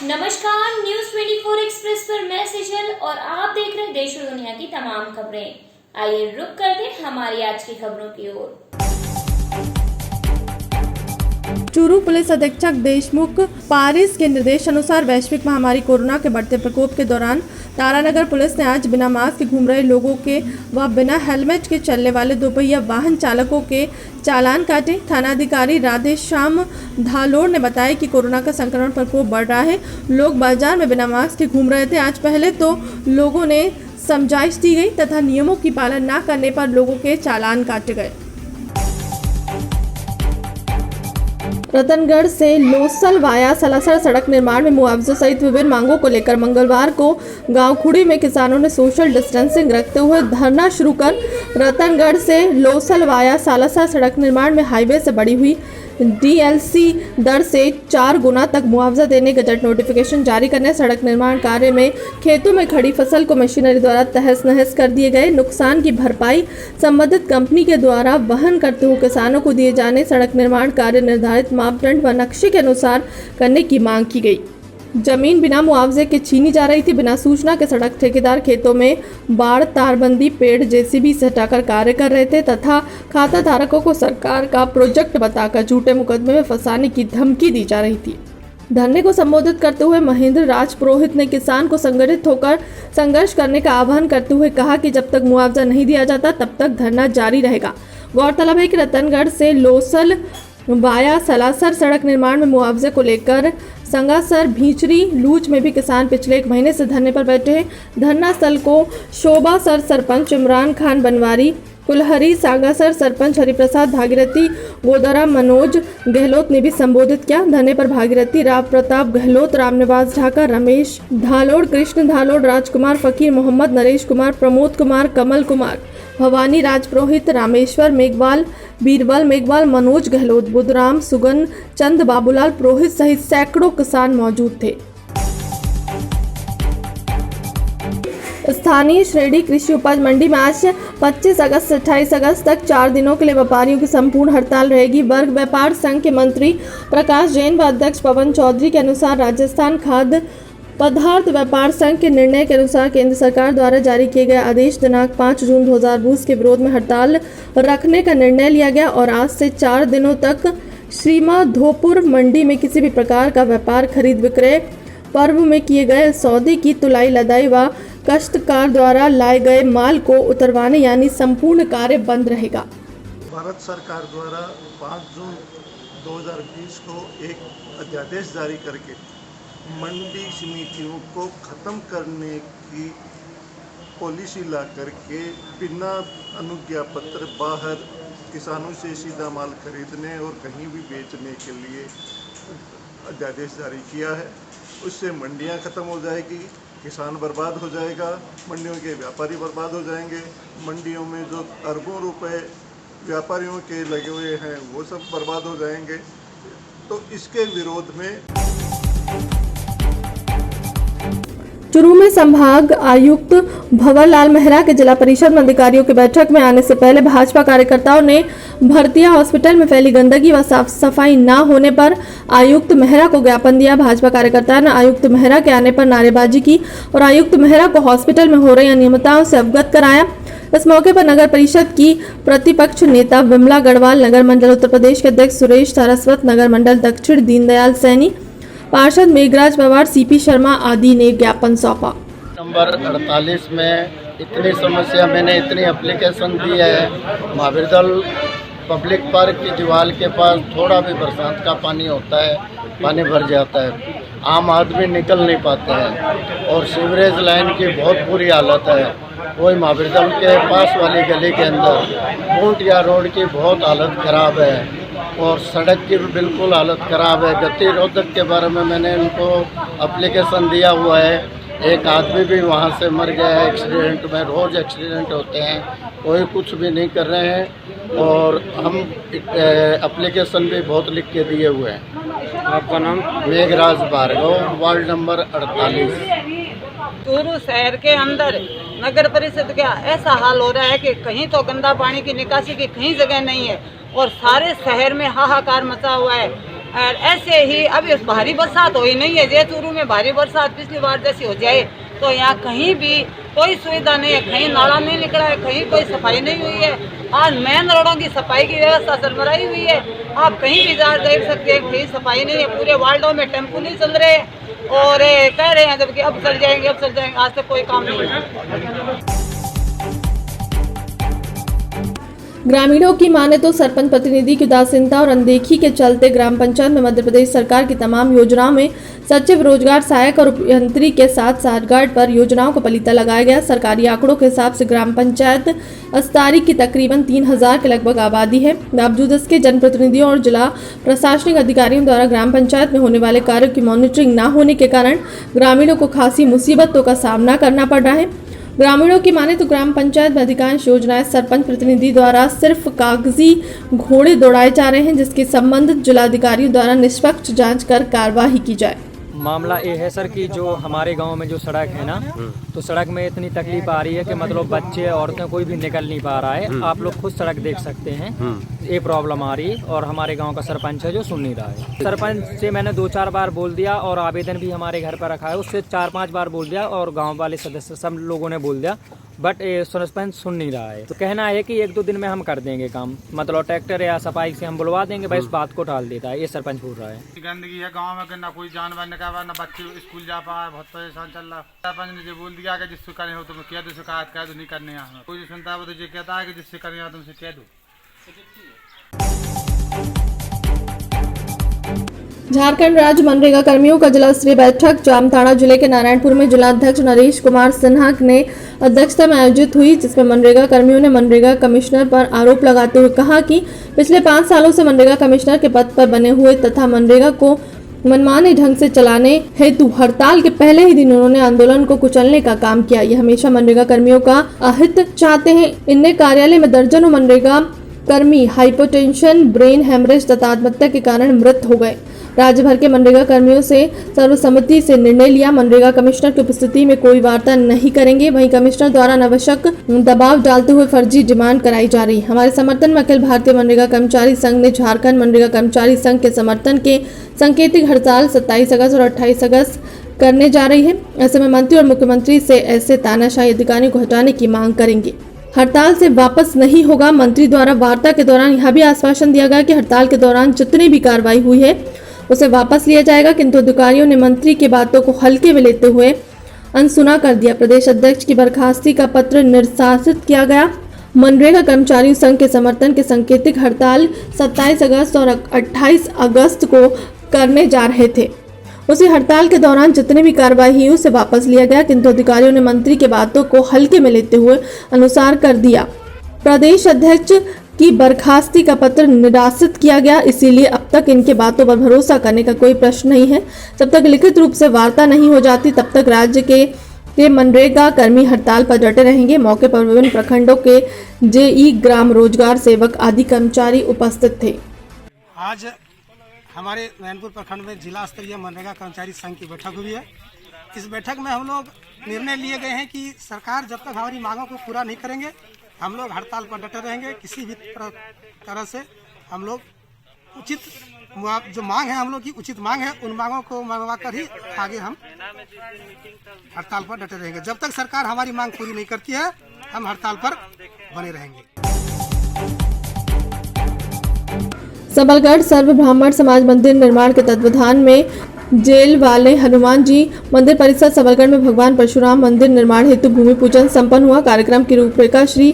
नमस्कार, news 24 express पर मैं सेजल और आप देख रहे हैं देश और दुनिया की तमाम खबरें। आइए रुक करते हैं हमारी आज की खबरों की ओर। चूरू पुलिस अधीक्षक देशमुख पारिस के निर्देशानुसार वैश्विक महामारी कोरोना के बढ़ते प्रकोप के दौरान तारानगर पुलिस ने आज बिना मास्क घूम रहे लोगों के व बिना हेलमेट के चलने वाले दोपहिया वाहन चालकों के चालान काटे। थानाधिकारी राधेश्याम धालोड़ ने बताया कि कोरोना का संक्रमण प्रकोप बढ़ रहा है, लोग बाजार में बिना मास्क के घूम रहे थे। आज पहले तो लोगों ने समझाइश दी गई तथा नियमों की पालन न करने पर लोगों के चालान काटे गए। रतनगढ़ से लोसल वाया सलासर सड़क निर्माण में मुआवजे सहित विभिन्न मांगों को लेकर मंगलवार को गांव खुड़ी में किसानों ने सोशल डिस्टेंसिंग रखते हुए धरना शुरू कर रतनगढ़ से लोसल वाया सालासर सड़क निर्माण में हाईवे से बढ़ी हुई डीएलसी दर से 4 गुना तक मुआवजा देने गजट नोटिफिकेशन जारी करने, सड़क निर्माण कार्य में खेतों में खड़ी फसल को मशीनरी द्वारा तहस नहस कर दिए गए, नुकसान की भरपाई संबंधित कंपनी के द्वारा वहन करते हुए किसानों को दिए जाने, सड़क निर्माण कार्य निर्धारित मापदंड व नक्शे के अनुसार करने की मांग की गई। जमीन बिना मुआवजे के छीनी जा रही थी। बिना सूचना के सड़क ठेकेदार खेतों में बाढ़, तारबंदी, पेड़ जेसीबी से हटाकर कार्य कर रहे थे तथा खाता धारकों को सरकार का प्रोजेक्ट बताकर झूठे मुकदमे में फंसाने की धमकी दी जा रही थी। धरने को संबोधित करते हुए महेंद्र राज पुरोहित ने किसान को संगठित होकर संघर्ष करने का आह्वान करते हुए कहा कि जब तक मुआवजा नहीं दिया जाता तब तक धरना जारी रहेगा। गौरतलब है कि रतनगढ़ से लोसल वाया सलासर सड़क निर्माण में मुआवजे को लेकर संगासर, भीचरी, लूच में भी किसान पिछले 1 महीने से धरने पर बैठे हैं। धरना स्थल को शोभासर सरपंच इमरान खान बनवारी, कुलहरी, सांगासर सरपंच हरिप्रसाद, भागीरथी, गोदरा मनोज गहलोत ने भी संबोधित किया। धरने पर भागीरथी, राव प्रताप गहलोत, रामनिवास ढाका, रमेश धालोड़, कृष्ण धालोड़, राजकुमार फकीर, मोहम्मद नरेश कुमार, प्रमोद कुमार, कमल कुमार, भवानी राजपुरोहित, रामेश्वर मेघवाल, बीरबल मेघवाल, मनोज गहलोत, बुधराम, सुगन चंद, बाबूलाल पुरोहित सहित सैकड़ों किसान मौजूद थे। स्थानीय श्रेणी कृषि उपज मंडी में आज 25 अगस्त से 28 अगस्त तक 4 दिनों के लिए व्यापारियों की संपूर्ण हड़ताल रहेगी। वर्ग व्यापार संघ के मंत्री प्रकाश जैन व अध्यक्ष पवन चौधरी के अनुसार राजस्थान खाद्य पदार्थ व्यापार संघ के निर्णय के अनुसार केंद्र सरकार द्वारा जारी किए गए आदेश दिनांक 5 जून 2020 के विरोध में हड़ताल रखने का निर्णय लिया गया और आज से 4 दिनों तक श्रीमाधोपुर मंडी में किसी भी प्रकार का व्यापार, खरीद विक्रय, पर्व में किए गए सौदे की तुलाई लदाई व काश्तकार द्वारा लाए गए माल को उतरवाने यानी संपूर्ण कार्य बंद रहेगा। भारत सरकार द्वारा 5 जून 2020 को एक अध्यादेश जारी करके मंडी समितियों को ख़त्म करने की पॉलिसी ला करके बिना अनुज्ञा पत्र बाहर किसानों से सीधा माल खरीदने और कहीं भी बेचने के लिए अध्यादेश जारी किया है। उससे मंडियां ख़त्म हो जाएगी, किसान बर्बाद हो जाएगा, मंडियों के व्यापारी बर्बाद हो जाएंगे, मंडियों में जो अरबों रुपए व्यापारियों के लगे हुए हैं वो सब बर्बाद हो जाएंगे। तो इसके विरोध में चूरू में संभाग आयुक्त भंवरलाल मेहरा के जिला परिषद में अधिकारियों की बैठक में आने से पहले भाजपा कार्यकर्ताओं ने भरतिया हॉस्पिटल में फैली गंदगी व साफ सफाई न होने पर आयुक्त मेहरा को ज्ञापन दिया। भाजपा कार्यकर्ताओं ने आयुक्त मेहरा के आने पर नारेबाजी की और आयुक्त मेहरा को हॉस्पिटल में हो रही अनियमितताओं से अवगत कराया। इस मौके पर नगर परिषद की प्रतिपक्ष नेता विमला गढ़वाल, नगर मंडल उत्तर प्रदेश के अध्यक्ष सुरेश सारस्वत, नगर मंडल दक्षिण दीनदयाल सैनी, पार्षद मेघराज पवार, सीपी शर्मा आदि ने ज्ञापन सौंपा। नंबर 48 में इतनी समस्या, मैंने इतनी एप्लीकेशन दी है। महावीरदल पब्लिक पार्क की दीवार के पास थोड़ा भी बरसात का पानी होता है, पानी भर जाता है, आम आदमी निकल नहीं पाते हैं और सीवरेज लाइन की बहुत बुरी हालत है। वही महावीरदल के पास वाली गली के अंदर बूटिया रोड की बहुत हालत ख़राब है और सड़क की भी बिल्कुल हालत ख़राब है। गतिरोधक के बारे में मैंने इनको एप्लीकेशन दिया हुआ है। एक आदमी भी वहाँ से मर गया है एक्सीडेंट में, रोज़ एक्सीडेंट होते हैं, कोई कुछ भी नहीं कर रहे हैं और हम एप्लीकेशन भी बहुत लिख के दिए हुए हैं। आपका नाम? Meghraj Bhargav, ward number 48। चूरू शहर के अंदर नगर परिषद का ऐसा हाल हो रहा है कि कहीं तो गंदा पानी की निकासी की कहीं जगह नहीं है और सारे शहर में हाहाकार मचा हुआ है। और ऐसे ही अभी भारी बरसात हुई नहीं है। जे चूरू में भारी बरसात पिछली बार जैसी हो जाए तो यहाँ कहीं भी कोई सुविधा नहीं है, कहीं नाला नहीं निकला है, कहीं कोई सफाई नहीं हुई है। आज मेन रोडों की सफाई की व्यवस्था सरबराही हुई है, आप कहीं भी जा देख सकते हैं, कहीं सफाई नहीं है। पूरे वार्डों में टेम्पो नहीं चल रहे और कह रहे हैं जबकि अब चल जाएंगे, अब चल जाएंगे, आज तक कोई काम नहीं है। ग्रामीणों की माने तो सरपंच प्रतिनिधि की उदासीनता और अनदेखी के चलते ग्राम पंचायत में मध्य प्रदेश सरकार की तमाम योजनाओं में सचिव, रोजगार सहायक और उपयंत्री के साथ साठगांठ पर योजनाओं को पलीता लगाया गया। सरकारी आंकड़ों के हिसाब से ग्राम पंचायत अस्तारी की तकरीबन 3000 के लगभग आबादी है। बावजूद इसके जनप्रतिनिधियों और जिला प्रशासनिक अधिकारियों द्वारा ग्राम पंचायत में होने वाले कार्यों की मॉनिटरिंग न होने के कारण ग्रामीणों को खासी मुसीबतों का सामना करना पड़ रहा है। ग्रामीणों की माने तो ग्राम पंचायत में अधिकांश योजनाएं सरपंच प्रतिनिधि द्वारा सिर्फ कागजी घोड़े दौड़ाए जा रहे हैं, जिसकी संबंधित जिलाधिकारियों द्वारा निष्पक्ष जांच कर कार्यवाही की जाए। मामला ये है सर कि जो हमारे गांव में जो सड़क है ना, तो सड़क में इतनी तकलीफ आ रही है कि मतलब बच्चे औरतें कोई भी निकल नहीं पा रहा है। आप लोग खुद सड़क देख सकते हैं, ये प्रॉब्लम आ रही है। और हमारे गांव का सरपंच है जो सुन नहीं रहा है। सरपंच से मैंने 2-4 बार बोल दिया और आवेदन भी हमारे घर पर रखा है, उससे 4-5 बार बोल दिया और गाँव वाले सदस्य सब लोगों ने बोल दिया, बट सरपंच सुन नहीं रहा है। तो कहना है कि 1-2 दिन में हम कर देंगे काम, मतलब ट्रैक्टर या सफाई से हम बुलवा देंगे, भाई इस बात को टाल देता है, ये सरपंच बोल रहा है। गंदगी है गांव में कि ना कोई जानवर निकाल, ना बच्चे स्कूल जा पा, बहुत परेशान चल रहा। सरपंच ने जो बोल दिया कि जिससे करे हो तुम कह दो, शिकायत कह दो, नहीं करने यहाँ कोई सुनता है तो ये कहता है कि जिससे करने यहाँ तुमसे कह दो। झारखंड राज्य मनरेगा कर्मियों का जिला स्तरीय बैठक जामताड़ा जिले के नारायणपुर में जिलाध्यक्ष नरेश कुमार सिन्हा ने अध्यक्षता में आयोजित हुई, जिसमें मनरेगा कर्मियों ने मनरेगा कमिश्नर पर आरोप लगाते हुए कहा कि पिछले 5 सालों से मनरेगा कमिश्नर के पद पर बने हुए तथा मनरेगा को मनमाने ढंग से चलाने हेतु हड़ताल के पहले ही दिन उन्होंने आंदोलन को कुचलने का काम किया। ये हमेशा मनरेगा कर्मियों का अहित चाहते हैं। इनने कार्यालय में दर्जनों मनरेगा कर्मी हाइपोटेंशन, ब्रेन हेमरेज तथा आत्महत्या के कारण मृत हो गए। राज्य भर के मनरेगा कर्मियों से सर्वसम्मति से निर्णय लिया, मनरेगा कमिश्नर की उपस्थिति में कोई वार्ता नहीं करेंगे। वहीं कमिश्नर द्वारा अनावश्यक दबाव डालते हुए फर्जी डिमांड कराई जा रही। हमारे समर्थन में अखिल भारतीय मनरेगा कर्मचारी संघ ने झारखंड मनरेगा कर्मचारी संघ के समर्थन के सांकेतिक हड़ताल 27 अगस्त और 28 अगस्त करने जा रही है। ऐसे में मंत्री और मुख्यमंत्री से ऐसे तानाशाही अधिकारियों को हटाने की मांग करेंगे। हड़ताल से वापस नहीं होगा। मंत्री द्वारा वार्ता के दौरान यह भी आश्वासन दिया गया कि हड़ताल के दौरान जितनी भी कार्रवाई हुई है उसे वापस लिया जाएगा, किंतु अधिकारियों ने मंत्री की बातों को हल्के में लेते हुए अनसुना कर दिया। प्रदेश अध्यक्ष की बर्खास्ती का पत्र निष्कासित किया गया। मनरेगा कर्मचारी संघ के समर्थन के सांकेतिक हड़ताल 27 अगस्त और 28 अगस्त को करने जा रहे थे। उसी हड़ताल के दौरान जितनी भी कार्रवाई हुई उसे वापस लिया गया, किंतु अधिकारियों ने मंत्री की बातों को हल्के में लेते हुए अनुसार कर दिया। प्रदेश अध्यक्ष की बर्खास्ती का पत्र निरासित किया गया, इसीलिए अब तक इनके बातों पर भरोसा करने का कोई प्रश्न नहीं है। जब तक लिखित रूप से वार्ता नहीं हो जाती तब तक राज्य के मनरेगा कर्मी हड़ताल पर डटे रहेंगे। मौके पर विभिन्न प्रखंडों के जेई, ग्राम रोजगार सेवक आदि कर्मचारी उपस्थित थे। आज हमारे नारायणपुर प्रखंड में जिला स्तरीय मनरेगा कर्मचारी संघ की बैठक हुई है। इस बैठक में हम लोग निर्णय लिए गए हैं कि सरकार जब तक हमारी मांगों को पूरा नहीं करेंगे हम लोग हड़ताल पर डटे रहेंगे। किसी भी तरह से हम लोग उचित जो मांग है, हम लोग की उचित मांग है, उन मांगों को मंगवा कर ही आगे हम हड़ताल पर डटे रहेंगे। जब तक सरकार हमारी मांग पूरी नहीं करती है हम हड़ताल पर बने रहेंगे। सबलगढ़ सर्व ब्राह्मण समाज मंदिर निर्माण के तत्वाधान में जेल वाले हनुमान जी मंदिर परिसर सबलगढ़ में भगवान परशुराम मंदिर निर्माण हेतु भूमि पूजन संपन्न हुआ। कार्यक्रम की रूपरेखा श्री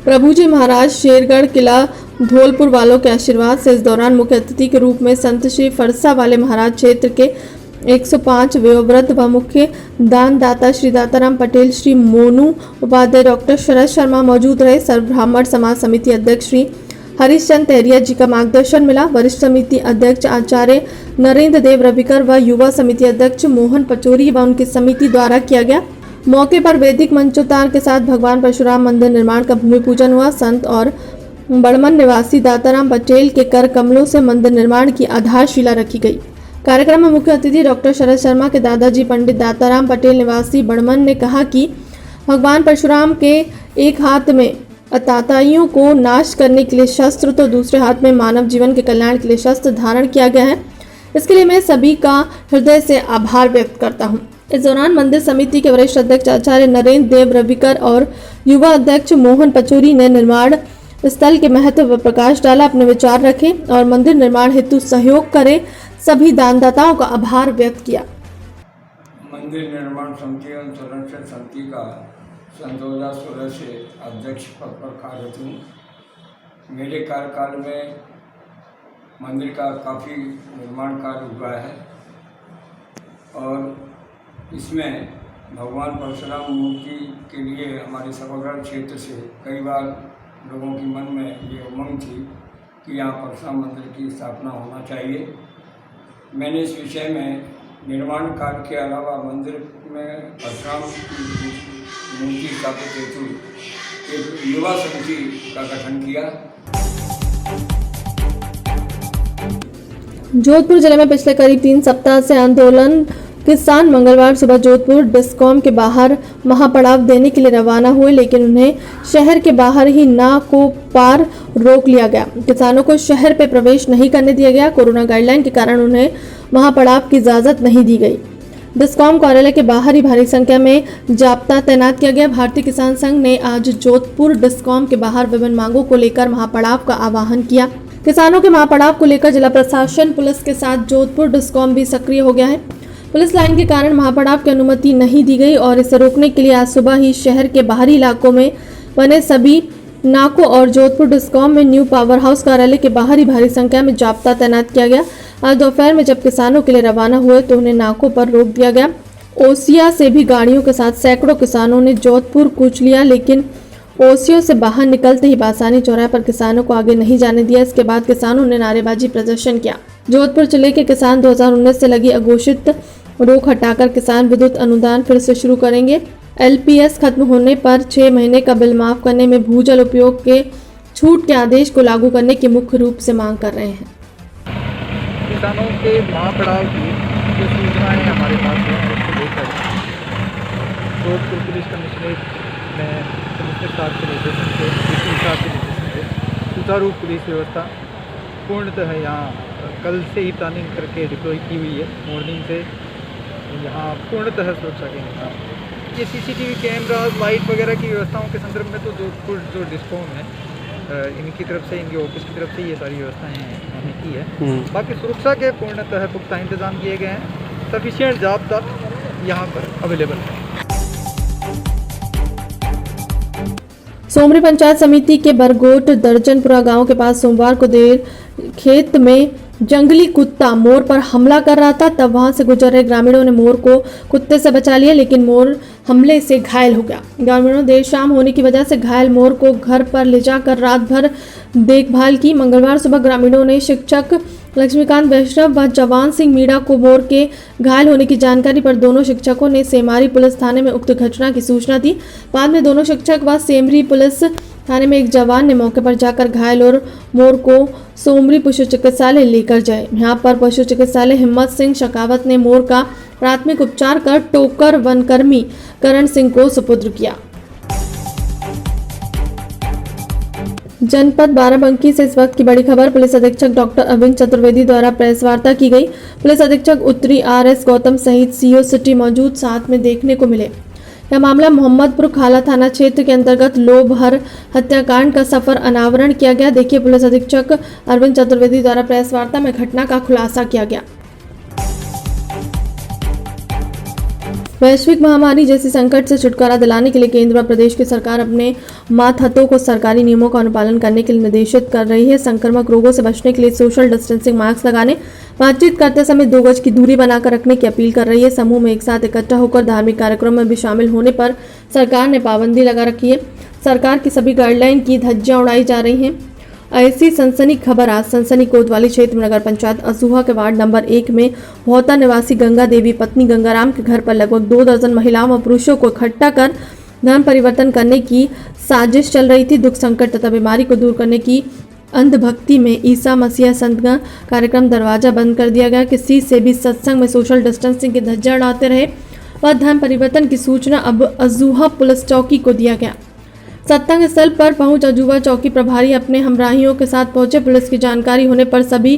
प्रभुजी महाराज शेरगढ़ किला धौलपुर वालों के आशीर्वाद से। इस दौरान मुख्य अतिथि के रूप में संत श्री फरसा वाले महाराज क्षेत्र के 105 वयोवृद्ध व मुख्य दानदाता श्री दाताराम पटेल, श्री मोनू उपाध्याय, डॉक्टर शरद शर्मा मौजूद रहे। सर्व ब्राह्मण समाज समिति अध्यक्ष श्री हरीशचंद तेहरिया जी का मार्गदर्शन मिला। वरिष्ठ समिति अध्यक्ष आचार्य नरेंद्र देव रविकर व युवा समिति अध्यक्ष मोहन पचोरी व उनकी समिति द्वारा किया गया। मौके पर वैदिक मंचोत्तार के साथ भगवान परशुराम मंदिर निर्माण का भूमि पूजन हुआ। संत और बड़मन निवासी दाताराम पटेल के कर कमलों से मंदिर निर्माण की आधारशिला रखी गई। कार्यक्रम में मुख्य अतिथि डॉक्टर शरद शर्मा के दादाजी पंडित दाताराम पटेल निवासी बड़मन ने कहा कि भगवान परशुराम के एक हाथ में अताताइयों को नाश करने के लिए शस्त्र तो दूसरे हाथ में मानव जीवन के कल्याण के लिए शस्त्र धारण किया गया है। इसके लिए मैं सभी का हृदय से आभार व्यक्त करता हूँ। इस दौरान मंदिर समिति के वरिष्ठ अध्यक्ष आचार्य नरेंद्र देव रविकर और युवा अध्यक्ष मोहन पचौरी ने निर्माण स्थल के महत्व पर प्रकाश डाला, अपने विचार रखे और मंदिर निर्माण हेतु सहयोग करे सभी दानदाताओं का आभार व्यक्त किया। मंदिर निर्माण समिति एवं संरक्षण समिति का सन 2016 से अध्यक्ष पद पर कार्यरत हूँ। मेरे कार्यकाल में मंदिर का काफ़ी निर्माण कार्य हुआ है और इसमें भगवान परशुराम मूर्ति के लिए हमारे सभागार क्षेत्र से कई बार लोगों के मन में ये उमंग थी कि यहाँ परशुराम मंदिर की स्थापना होना चाहिए। मैंने इस विषय में निर्माण कार्य के अलावा मंदिर में परशुराम की मूर्ति स्थापित हेतु एक युवा समिति का गठन किया। जोधपुर जिले में पिछले करीब 3 सप्ताह से आंदोलन किसान मंगलवार सुबह जोधपुर डिस्कॉम के बाहर महापड़ाव देने के लिए रवाना हुए, लेकिन उन्हें शहर के बाहर ही नाको पार रोक लिया गया। किसानों को शहर पे प्रवेश नहीं करने दिया गया। कोरोना गाइडलाइन के कारण उन्हें महापड़ाव की इजाजत नहीं दी गई। डिस्कॉम कार्यालय के बाहर ही भारी संख्या में जाब्ता तैनात किया गया। भारतीय किसान संघ ने आज जोधपुर डिस्कॉम के बाहर विभिन्न मांगों को लेकर महापड़ाव का आह्वान किया। किसानों के महापड़ाव को लेकर जिला प्रशासन पुलिस के साथ जोधपुर डिस्कॉम भी सक्रिय हो गया है। पुलिस लाइन के कारण महापड़ाव की अनुमति नहीं दी गई और इसे रोकने के लिए आज सुबह ही शहर के बाहरी इलाकों में बने सभी नाकों और जोधपुर डिस्कॉम में न्यू पावर हाउस कार्यालय के बाहर ही भारी संख्या में जाब्ता तैनात किया गया। आज दोपहर में जब किसानों के लिए रवाना हुए तो उन्हें नाकों पर रोक दिया गया। ओसिया से भी गाड़ियों के साथ सैकड़ों किसानों ने जोधपुर कूच लिया, लेकिन ओसियों से बाहर निकलते ही बासानी चौराहे पर किसानों को आगे नहीं जाने दिया। इसके बाद किसानों ने नारेबाजी प्रदर्शन किया। जोधपुर जिले के किसान 2019 से लगी अघोषित रोक हटाकर किसान विद्युत अनुदान फिर से शुरू करेंगे। एलपीएस खत्म होने पर 6 महीने का बिल माफ करने में भूजल उपयोग के छूट के आदेश को लागू करने की मुख्य रूप से मांग कर रहे हैं। किसानों के महापड़ाव की जो सूचनाएं हमारे पास हैं उसको लेकर जोधपुर पुलिस कमिश्नरेट में कमिश्नर साहब के निर्देशन से डीसी साहब के निर्देशन से सुचारू पुलिस व्यवस्था पूर्णतः यहाँ कल से ही प्लानिंग करके डिप्लॉय की हुई है। मॉर्निंग से यहाँ पूर्णतः सुरक्षा के इंतजाम। ये सीसीटीवी कैमरा लाइट वगैरह की व्यवस्थाओं के संदर्भ में तो जोधपुर जो डिस्कॉम है इनकी तरफ से, इनके ऑफिस की तरफ से ये सारी व्यवस्थाएं हमने की है। बाकी सुरक्षा के पूर्णतः पुख्ता इंतजाम किए गए हैं। सफिशिएंट जाब्ता यहाँ पर अवेलेबल है। सोमरी पंचायत समिति के बरगोट दर्जनपुरा गांव के पास सोमवार को देर खेत में जंगली कुत्ता मोर पर हमला कर रहा था। तब वहां से गुजर रहे ग्रामीणों ने मोर को कुत्ते से बचा लिया, लेकिन मोर हमले से घायल हो गया। ग्रामीणों देर शाम होने की वजह से घायल मोर को घर पर ले जाकर रात भर देखभाल की। मंगलवार सुबह ग्रामीणों ने शिक्षक लक्ष्मीकांत वैष्णव व जवान सिंह मीणा को मोर के घायल होने की जानकारी पर दोनों शिक्षकों ने सेमारी पुलिस थाने में उक्त घटना की सूचना दी। बाद में दोनों शिक्षक व सेमरी पुलिस थाने में एक जवान ने मौके पर जाकर घायल और मोर को सोमरी पशु चिकित्सालय लेकर जाए। यहाँ पर पशु चिकित्सालय हिम्मत सिंह शकावत ने मोर का प्राथमिक उपचार कर टोकर वनकर्मी करण सिंह को सुपुत्र किया। जनपद बाराबंकी से इस वक्त की बड़ी खबर। पुलिस अधीक्षक डॉक्टर अरविंद चतुर्वेदी द्वारा प्रेस वार्ता की गई। पुलिस अधीक्षक उत्तरी आरएस गौतम सहित सीओ सिटी मौजूद साथ में देखने को मिले। यह मामला मोहम्मदपुर खाला थाना क्षेत्र के अंतर्गत लोभहर हत्याकांड का सफर अनावरण किया गया। देखिए पुलिस अधीक्षक अरविंद चतुर्वेदी द्वारा प्रेस वार्ता में घटना का खुलासा किया गया। वैश्विक महामारी जैसी संकट से छुटकारा दिलाने के लिए केंद्र व प्रदेश की सरकार अपने मातहतों को सरकारी नियमों का अनुपालन करने के लिए निर्देशित कर रही है। संक्रामक रोगों से बचने के लिए सोशल डिस्टेंसिंग, मास्क लगाने, बातचीत करते समय 2 गज की दूरी बनाकर रखने की अपील कर रही है। समूह में एक साथ इकट्ठा होकर धार्मिक कार्यक्रम में भी शामिल होने पर सरकार ने पाबंदी लगा रखी है। सरकार की सभी गाइडलाइन की धज्जियां उड़ाई जा रही हैं। ऐसी सनसनी खबर आज सनसनी कोतवाली क्षेत्र में नगर पंचायत असूहा के वार्ड नंबर 1 में भौता निवासी गंगा देवी पत्नी गंगाराम के घर पर लगभग 2 दर्जन महिलाओं व पुरुषों को इकट्ठा कर धर्म परिवर्तन करने की साजिश चल रही थी। दुख संकट तथा बीमारी को दूर करने की अंधभक्ति में ईसा मसीह संतगण कार्यक्रम दरवाजा बंद कर दिया गया। किसी से भी सत्संग में सोशल डिस्टेंसिंग की धज्जियां उड़ाते रहे व धर्म परिवर्तन की सूचना अब असूहा पुलिस चौकी को दिया गया। सत्संग स्थल पर पहुंच अजूबा चौकी प्रभारी अपने हमराहियों के साथ पहुंचे। पुलिस की जानकारी होने पर सभी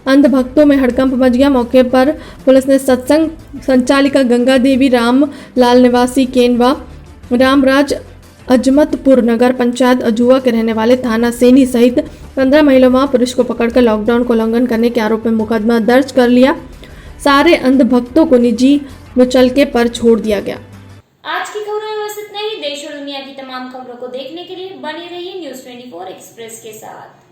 अंध भक्तों में हड़कंप मच गया। मौके पर पुलिस ने सत्संग संचालिका गंगा देवी, राम लाल निवासी केनवा, रामराज अजमतपुर नगर पंचायत अजूबा के रहने वाले थाना सेनी सहित 15 महिलाओं पुरुष को पकड़कर लॉकडाउन को उल्लंघन करने के आरोप में मुकदमा दर्ज कर लिया। सारे अंध भक्तों को निजी मुचलके पर छोड़ दिया गया। आज की खबरों में बस इतना ही। देश और दुनिया की तमाम खबरों को देखने के लिए बने रहिए न्यूज़ 24 एक्सप्रेस के साथ।